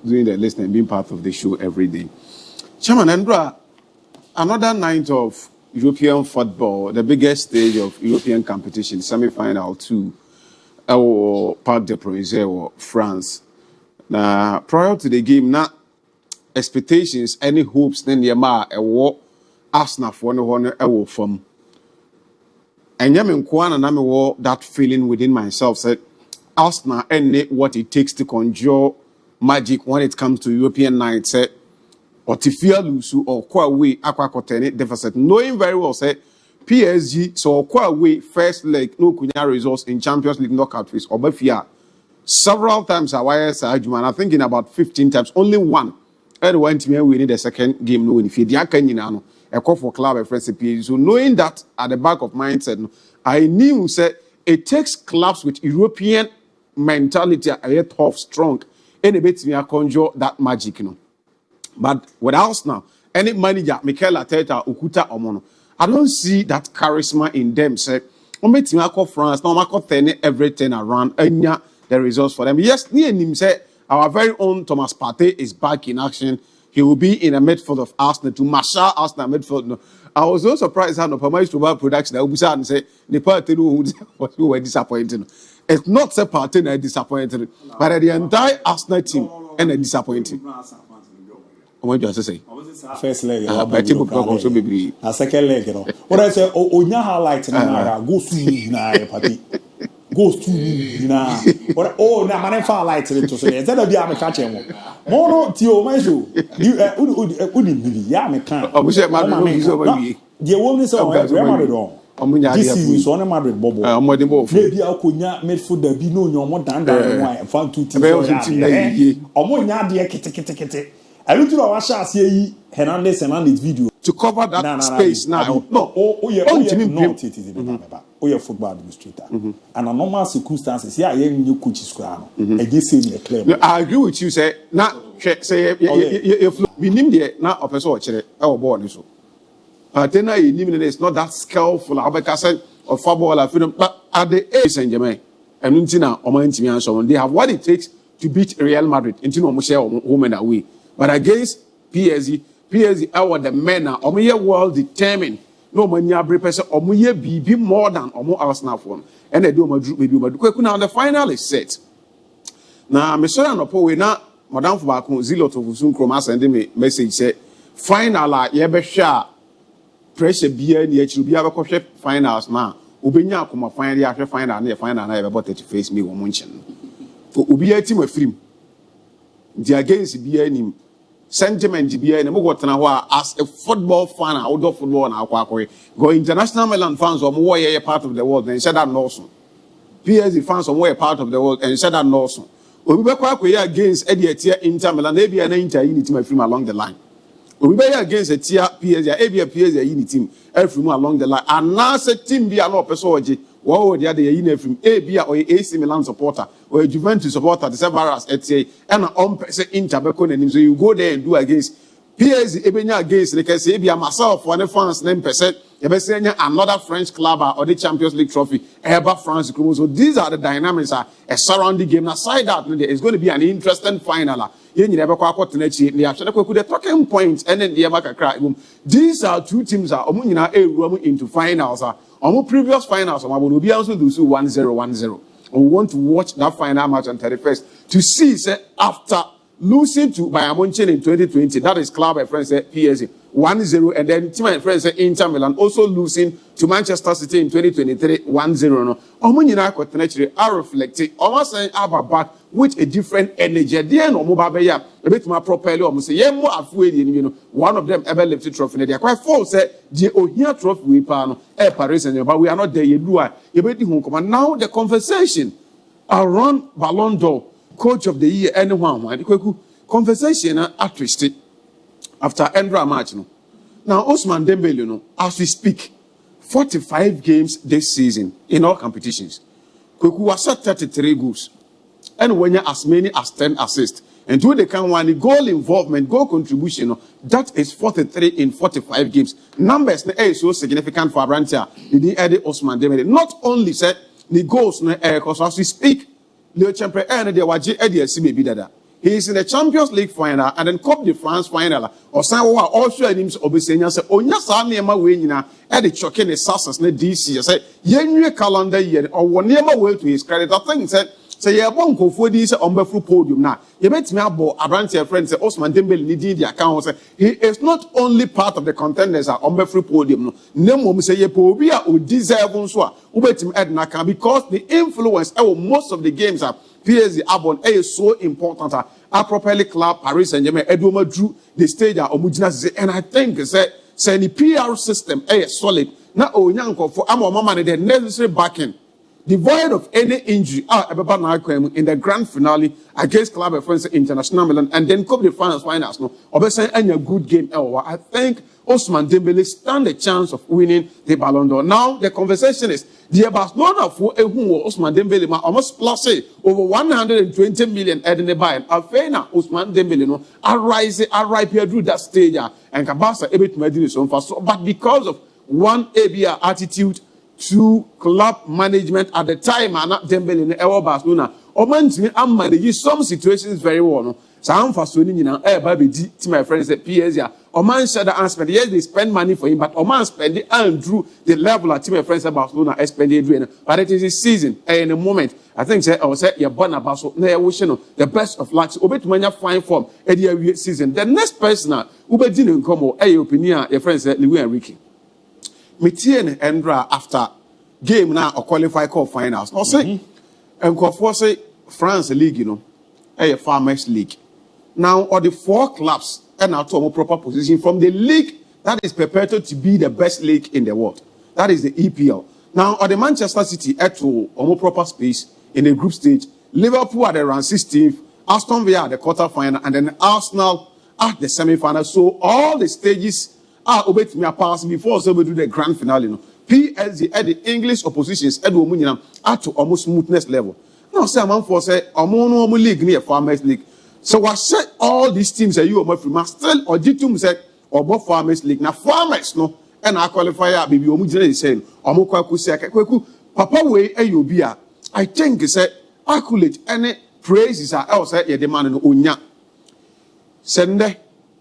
doing the listening and being part of the show every day. Chairman Andra, another night of European football, the biggest stage of European competition, semi-final 2, Parc des Princes or France. Now, prior to the game, now expectations, any hopes, then the war Arsenal for no from. And Yamin Kwan and I that feeling within myself said Arsenal and what it takes to conjure magic when it comes to European nights, said or Tifia Lusu or Kwaway Aquacotene deficit, knowing very well said PSG so Kwaway first leg no kunya results in Champions League knockout phase or Bafia several times I think in about 15 times, only one. And one team we need the second game no win if you a call for club and friends PSG. So knowing that at the back of my mindset, I knew said it takes clubs with European mentality a tough, strong, and a bit me conjure that magic, But with Arsenal, any manager, Mikel Arteta, Okuta Omono, I don't see that charisma in them. Say, France, no everything around, and the results for them. Yes, near him say our very own Thomas Partey is back in action. He will be in a midfield of Arsenal to marshal Arsenal midfield. No. I was so surprised how no Pamais to production. I would say the party who were disappointed. It's not the party that disappointed, but the entire Arsenal team and a disappointing. What do you say? First leg, also be a second leg. What I say, Onya highlight go to na party. Goes to na. Oh, na MON-FRI light to say. Instead of the Army catching one. Mono Tio Majo. You Udi ya me can. Oh, we say Madrid is over here. The woman say Madrid on. This is on Madrid Bobo. Maybe I could not make food the be no more than that. One found 2 teams. Omonya de kete. I look to our shall see Hernandez video to cover that space now. No, oh, you're football administrator. And a normal circumstances, yeah, you coaches crown. I just say me clear. I agree with you, say, now, say, if we name the now of a sort, our born so. But then I it's not that skillful, or football, freedom, but at the age Saint Germain, and Untina, or Mantimia, and so on, they have what it takes to beat Real Madrid, Intino Michelle, woman away. But against PSG, our the men are well determined. No money every person or be more than or more Arsenal for. And they do my group maybe but now the final is set. Now Mr. Nopo na Madam Fubako Zilot of Zoom Chroma sending me message say final yebesha pressure be and yet you be able to finals now. Ubenya kuma final after final na final na about to face me one mention. For Ubia team with film. The against be any sentiment to be any more as a football fan, outdoor football and go international Milan fans or more a part of the world and said that also. PSG fans are more a part of the world and said that also. We be quite against Eddie Inter Milan, maybe an Inter unity my film along the line. We be against a tier PSG, PSG unity team every along the line. And now a team be an opposite. Wow, the other year from ABOU or AC Milan supporter or a Juventus supporter, the Severas et and on Inter Becon, so you go there and do against PSG, Ebenya against the ABOU myself, 1 name percent, another French club or the Champions League trophy, ever France. So these are the dynamics a surrounding game. Aside that, it's going to be an interesting final. You never quite the talking points and then the these are 2 teams are into finals. Our previous finals, we will be also do 1-0. We want to watch that final match on 31st to see, say, after losing to Bayern Munich in 2020, that is club and friends PSG 1-0, and then team and friends Inter Milan also losing to Manchester City in 2023 1-0. No, Omunina are reflecting, almost saying back with a different energy. Then Omubabeya a bit more properly. Almost say more afraid. One of them ever lifted trophy. They are quite false. The Ohia trophy we pan Paris and but we are not there. You now the conversation around Ballon d'Or, coach of the year, anyone. Conversation at twisted after Endra match. Now Osman Dembele, as we speak, 45 games this season in all competitions. Kweku was at 33 goals. And when you as many as 10 assists. And do they can one goal involvement, goal contribution, that is 43 in 45 games. Numbers is so significant for Abrantia. The Eddie Osman Dembele. Not only said the goals because as we speak, Leo Champion and the Waji Eddie baby dada. he is in the Champions League final and then Coupe de France final. Or some who are also names obesenya say onya sa nneema we nyina e de choke ne success na DC say yenwie calendar year or one nneema we to his credit. I think say ye bon kofo di say ombefru podium na ye betimi abo Abrante friend say Ousmane Dembele ni di account say he is not only part of the contenders at ombefru podium no nemom say ye po obi a o deserve nso a ubetimi edna kan because the influence most of the games are PSG Abon is so important a properly club Paris Saint-Germain Edwoma drew the stage and I think say the PR system is solid na onyanko for amomama the necessary backing devoid of any injury in the grand finale against Club of France International Milan and then Coupe de France finals no obesa any good game I think Ousmane Dembele stand a chance of winning the Ballon d'Or. Now the conversation is the Barcelona for Ousmane Dembele almost plus over 120 million at the buy. Afena Ousmane Dembele no arise through that stage and Kabasa able to do so fast. But because of one ABOU attitude to club management at the time and Dembele in the Barcelona, Oman manage some situations very well. No? So I'm for Sony, baby, to my friends at PSG. Oman said that spend yes, they spend money for him, but Oman spend it and drew the level at my friends at Barcelona spend it. But it is his season. In a moment, I think say you're born about so the best of luck. Obey to many fine form the season. The next person Ube didn't come opinion your friends at Enrique. Mitien Endra after game now or qualify call finals. No say and for say France League, a Farmers League. Now, or the 4 clubs are now to a more proper position from the league that is perpetuated to be the best league in the world. That is the EPL. Now, or the Manchester City at to a more proper space in the group stage. Liverpool at around 16th, Aston Villa at the quarterfinal, and then Arsenal at the semi-final. So all the stages are obeyed me a pass before we do the grand finale. PSG at the English oppositions at to almost smoothness level. Now, say I'm for say Omono league near Farmers League. So I said all these teams that you are MON-FRI still or G2 said or both Farmers League. Now farmers no and I qualify baby omujina is saying omukwaku say papa way ayobia. I think he said accolade any praises are else ye demand no onya. Sende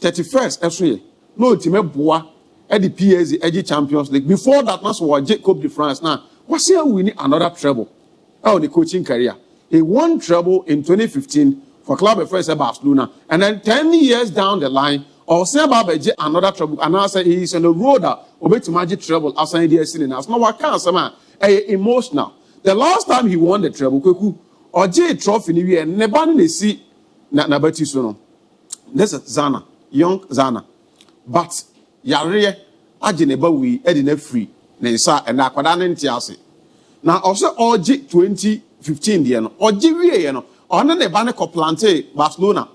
31st every no time boa at the PSG Edgy Champions League. Before that was Coupe de France now. Was here winning another treble. Oh, the coaching career. He won treble in 2015 for Club of France Barcelona, and then 10 years down the line, or say about another trouble, and I say he is on the road over to magic trouble after he is in us. No, I can't say emotional. The last time he won the treble, or J trophy, never see Nabati Sono. This is Zana, young Zana, but Yare Ajineba we Edina free, Nesa and Aquadan Tiasi. Now also all J 2015, or G. On the Banaco Plante, Barcelona,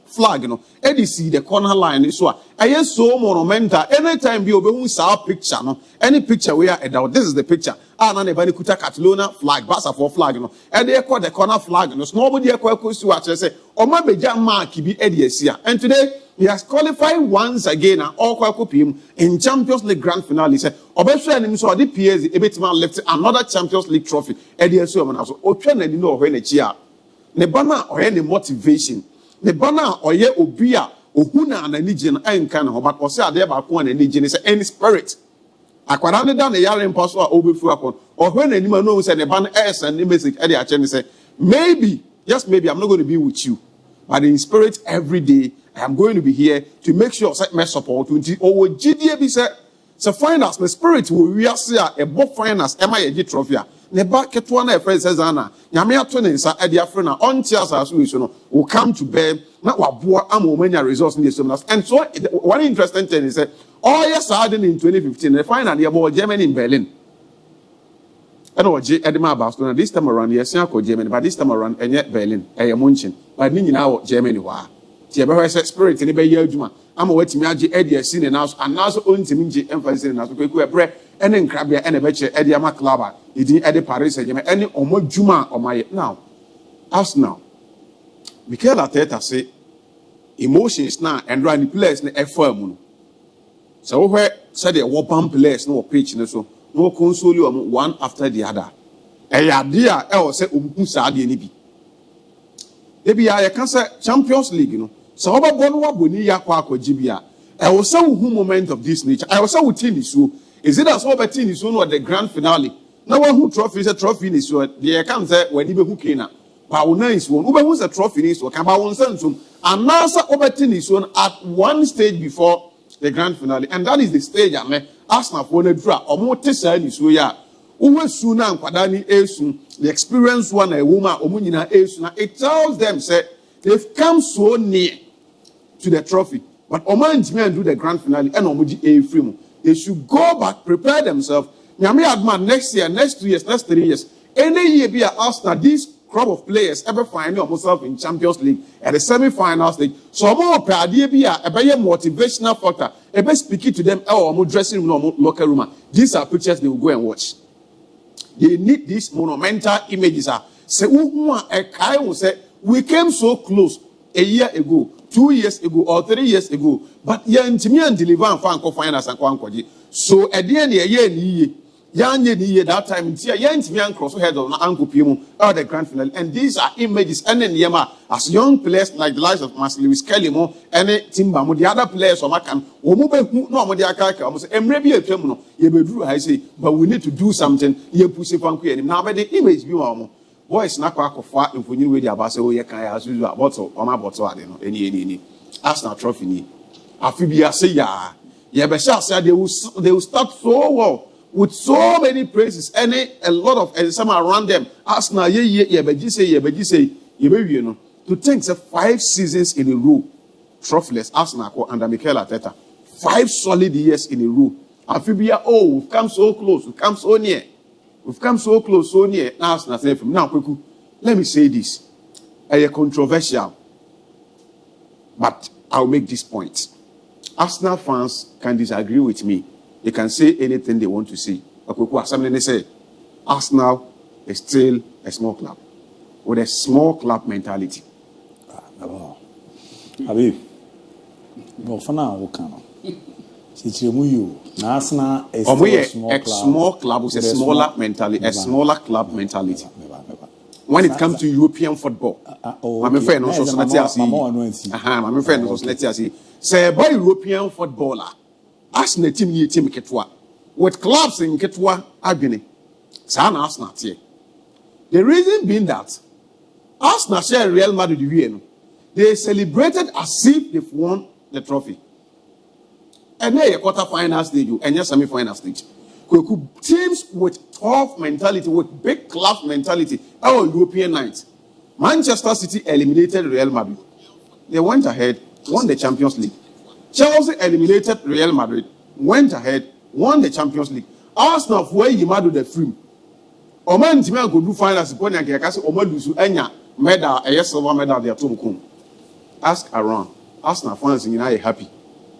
flag, Eddie see the corner line is so. I am so monumental. Anytime you open our picture, any picture we are at, this is the picture. And on the Banacuta Catalona flag, Bassa for flag, and they call the corner flag, nobody equals to watch. I say, or my Beja Mark be Eddie here. And today he has qualified once again, all Quacopium in Champions League grand finale. Say, Obesha and him so the PS, a bit man left another Champions League trophy. Eddie Suman also open and you know when it's here. Ne bana or any motivation. Ne bana or ye obia ohuna and religion and kind of but or say there about one religion is any spirit. Aquarane down the yard impossible or before or when anyone knows and the ban S and the message Eddie Achen say, maybe, just maybe I'm not going to be with you. But in spirit every day I am going to be here to make sure set my support to over GDAB said so finance the spirit will we are say a book finance MIG trophy. Neba ketwana friend says ana nyame ato ne nsa ade afre na onti asaso so no will come to bear na waboa amomanya results in the seminars. And so one interesting thing is that all yes started in 2015 the final year about Germany in Berlin. And what Edema Barcelona this time around yes Germany but this time around and yet Berlin Munchen but ni nyina Germany wa tie be say spirit ni be ye adwuma ama watimi age ade asi ne naso anaso ontimi nje emphasis ne naso kweku ebre ene nkrabia ene beche ede ama club idin ede Paris Saint-Germain ene omodwuma omaye. Now Arsenal Mikel Arteta say emotions na and run the players na efam no so where said the wobam players no pitch no so no console one after the other e ya dia e o say omku sa de ni bi Ebi ya can say Champions League, you know. So over Bonwa Boni Yakwa Jibia. I was so who moment of this nature. I was so within this. Is it as over team is or the grand finale? No one who trophy is a trophy in this one. The can say when you who came. Pauna is one. Uber who's a trophy in this one. Can one send some. And now over team is one at one stage before the grand finale. And that is the stage I mean. Arsenal for the draw. Or more tesa in this way. Uwe sooner and Kwadani Esun. The experience one a woman. Omunina Esun. It tells them say they've come so near to the trophy. But Oman do the grand finale and Omuji A free. They should go back, prepare themselves. Nyame adman next year, next 2 years, next 3 years. Any year be at Arsenal, this crop of players ever find themselves in Champions League at the semi-final stage. So more idea be a better motivational factor. A best speaking to them or dressing room or locker room. These are pictures they will go and watch. They need these monumental images. Say a guy will say we came so close a year ago. 2 years ago or 3 years ago, but yantimi and deliver and fan finance and kwankwaji. So at the end of the year, that time yantimi and cross head of Uncle Pimu or the grand finale. And these are images and then Yama as young players like the likes of Master Lewis Kelly Mo and Timba, the other players of Macan, Omube no Modiaka, almost Emrebi Temuno, Yebedru, I say, but we need to do something. Ye pussy funky and now the image be more. Boys na kwa kofa mfonyin we di abase o ye kan ya azuzu aboto o ma boto ade no eni Arsenal trophy ni afi bia say ya ye be sha say they will start so well with so many praises and a lot of some around them. Arsenal ye beji say ye be wie no to think say 5 seasons in a row trophyless Arsenal ko under Mikel Arteta 5 solid years in a row afi bia we've come so close, we've come so near. We've come so close, so near. Now, Kweku, let me say this. It's controversial, but I'll make this point. Arsenal fans can disagree with me. They can say anything they want to say. Kweku, say Arsenal is still a small club with a small club mentality. Abi, but for now, we can. Arsenal is still a small club with a smaller mentality, a smaller club mentality. When it comes to European football, my friend also say by European footballer, Arsenal team Ketwa with clubs in Ketwa Agony. Arsenal here. The reason being that Arsenal share Real Madrid, they celebrated as if they've won the trophy. And then a quarter-final stage and a semi-final stage. Teams with tough mentality, with big club mentality, our European nights. Manchester City eliminated Real Madrid. They went ahead, won the Champions League. Chelsea eliminated Real Madrid, went ahead, won the Champions League. Arsenal where you mad with the film. Oman Timia go do finals, Pony and Kakasi, Omadusu, Enya, medal, a silver medal, they are two. Ask around. Arsenal fans in are happy.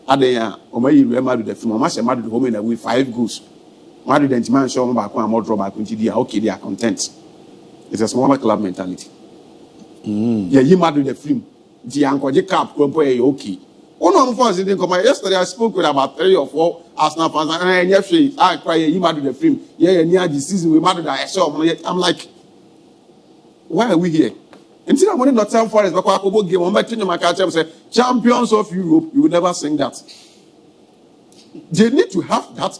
Adeya omayi Real Madrid the film match Madrid home and away 5 goals. Madrid and Timan show back one more draw back into the okay they are content. It's a smaller club mentality. Yeah, you Madrid the film. The uncle the cap go okay. One of fans didn't come yesterday. I spoke with about 3 or 4 Arsenal fans and yesterday I cry you Madrid the film. Yeah, near the season we Madrid I saw. I'm like, why are we here? Until I'm not Nottingham Forest, but I game on my team, my culture say champions of Europe. You will never sing that. They need to have that.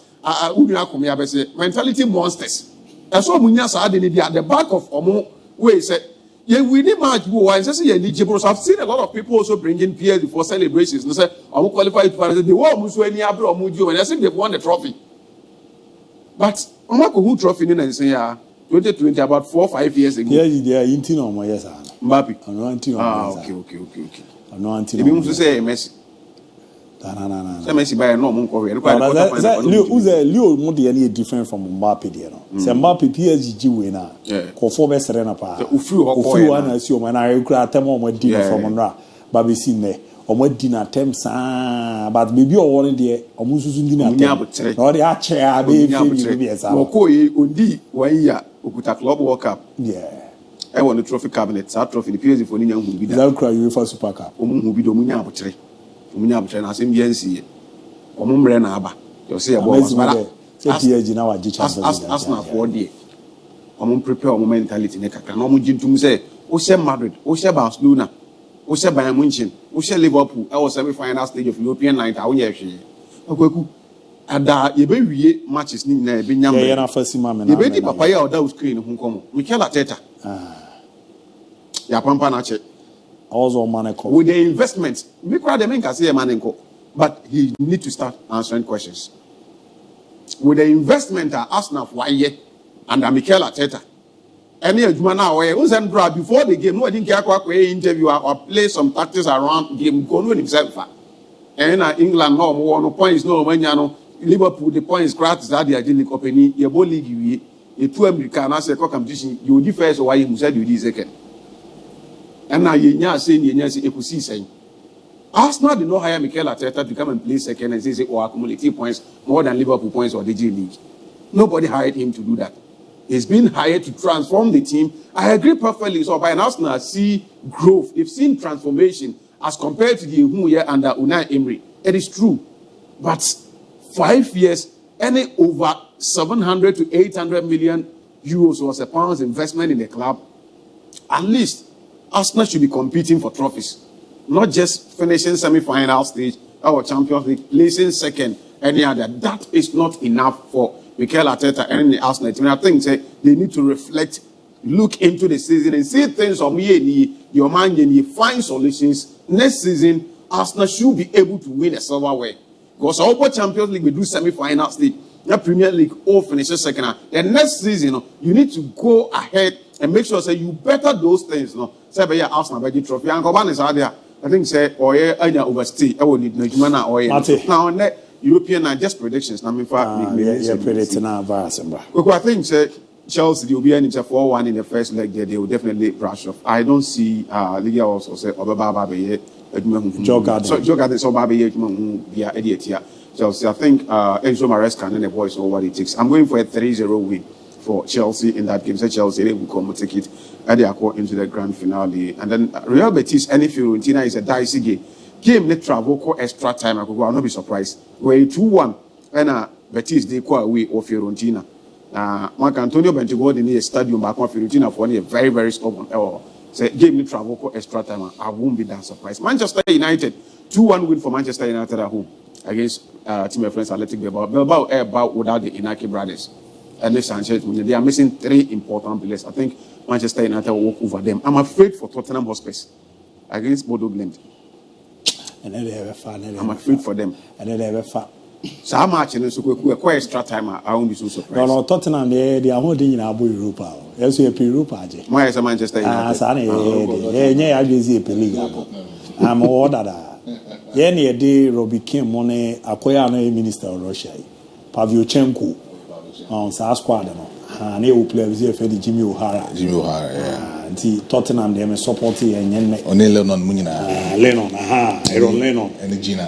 Mentality monsters. And so Munyas are at the back of Omo where he said, yeah, we need match. Why is this eligible? So I've seen a lot of people also bringing peers before celebrations. They say, I'm qualified for the war. Musweni Abro Mujo, and I think they've won the trophy. But I'm not who trophy in and say, 2020, about 4 or 5 years ago. Yeah, they are into no more, yes, Mbappe. Okay. I'm not anti. You to say Messi. No. Messi by no more. Who's a Leo Modi any different from Mbappe? There, no. Say Mbappe PSG winner. Kofo be serena pa. Ufu one assume and I cry temo mo dinner from Monra. Baby seen omo dinner temps but maybe o won there omo susu dinner tem. No dey a chair be be esa. Okoye ondi 1 year okuta club world cup. Yeah. I want the trophy cabinet. That trophy the PSG for ninya hu bi da. That cry UEFA Super Cup. Omo hu bi do munya abotre. Munya abotre na asem biansi. Omo mre na aba. You say about but PSG na wa Champions League. Arsenal for there. Omo prepare omo mentality ne kakra. Na omo jintum say Ose Madrid, Ose Barcelona, Ose Bayern Munich, Ose Liverpool, our semi-final stage of European night. I won't actually. Okay, ada yebe matches ni na ebe nyam. Yeah, na first man. Yebe di papa ya oda screen ho komo. Mikel Arteta. Ya pampa na che. Also man ko. With the investment, we crowd them in can say man ko. But he need to start answering questions. With the investment at Arsenal for under Mikel Arteta. Any adwuma na way unsen draw before the game no didn't care kwa interview or play some tactics around game go no himself. And England no points no manya no Liverpool the points gratis that they are dealing company your ball league you two American as a competition you the first why you said you the second. And now you nya saying you nya say ekusi saying Arsenal did not hire Mikel Arteta to come and play second and say accumulate points more than Liverpool points or the G League. Nobody hired him to do that. He's been hired to transform the team. I agree perfectly. So by an Arsenal see growth. They've seen transformation as compared to the who year under Unai Emery. It is true. But 5 years, any over 700 to 800 million euros was a pounds investment in the club. At least Arsenal should be competing for trophies. Not just finishing semi-final stage or Champions League, placing second, any other. That is not enough for Mikel Arteta and the Arsenal team. I think they need to reflect, look into the season and see things on your mind and you find solutions. Next season, Arsenal should be able to win a silverware. Because our Champions League, we do semi-final stage. The Premier League all finishes second. The next season, you need to go ahead and make sure you better those things. Say, by Arsenal, by the trophy. And Koban is out there. I think say overstay. I will need no now on that European and just predictions. Now in fact, predicting now virus. I think say Chelsea will be in 4-1 in the first leg there. They will definitely brush off. I don't see Liga also say Obaba Joe Garden so Baby via Editia. Chelsea. I think Enzo Maresca and the boys know what it takes. I'm going for a 3-0 win for Chelsea in that game. So Chelsea they will come and take it and they are into the grand finale. And then Real Betis and Fiorentina is a dicey game. Game let travel call extra time. I will not be surprised. We're 2-1 and Betis they call away or Fiorentina. Mark Antonio Bentegod in the stadium back on Fiorentina for a very, very stubborn error. Say game let travel call extra time. I won't be that surprised. Manchester United 2-1 win for Manchester United at home against team of friends Athletic Bilbao. Bilbao about without the Enrique brothers. And Sanchez, they are missing 3 important players. I think Manchester United will walk over them. I'm afraid for Tottenham Hotspurs against Bodo Glimt. And then they have a fan. I'm afraid for them. And then they have a fan. So how much and so quite extra time? I won't be so surprised. No, Tottenham they are holding in ABOU Europa. Yes, we are Europa. Why is Manchester United? Yeah, I just see a league. I'm ordered. Yeah, near the Robbie Kim Money, Akoya Minister of Russia, Pavyochenko. On South Squad, and they will play with Jimmy O'Hara. Yeah. And Tottenham, they are supporting and Lennon, Aaron Lennon, and Gina.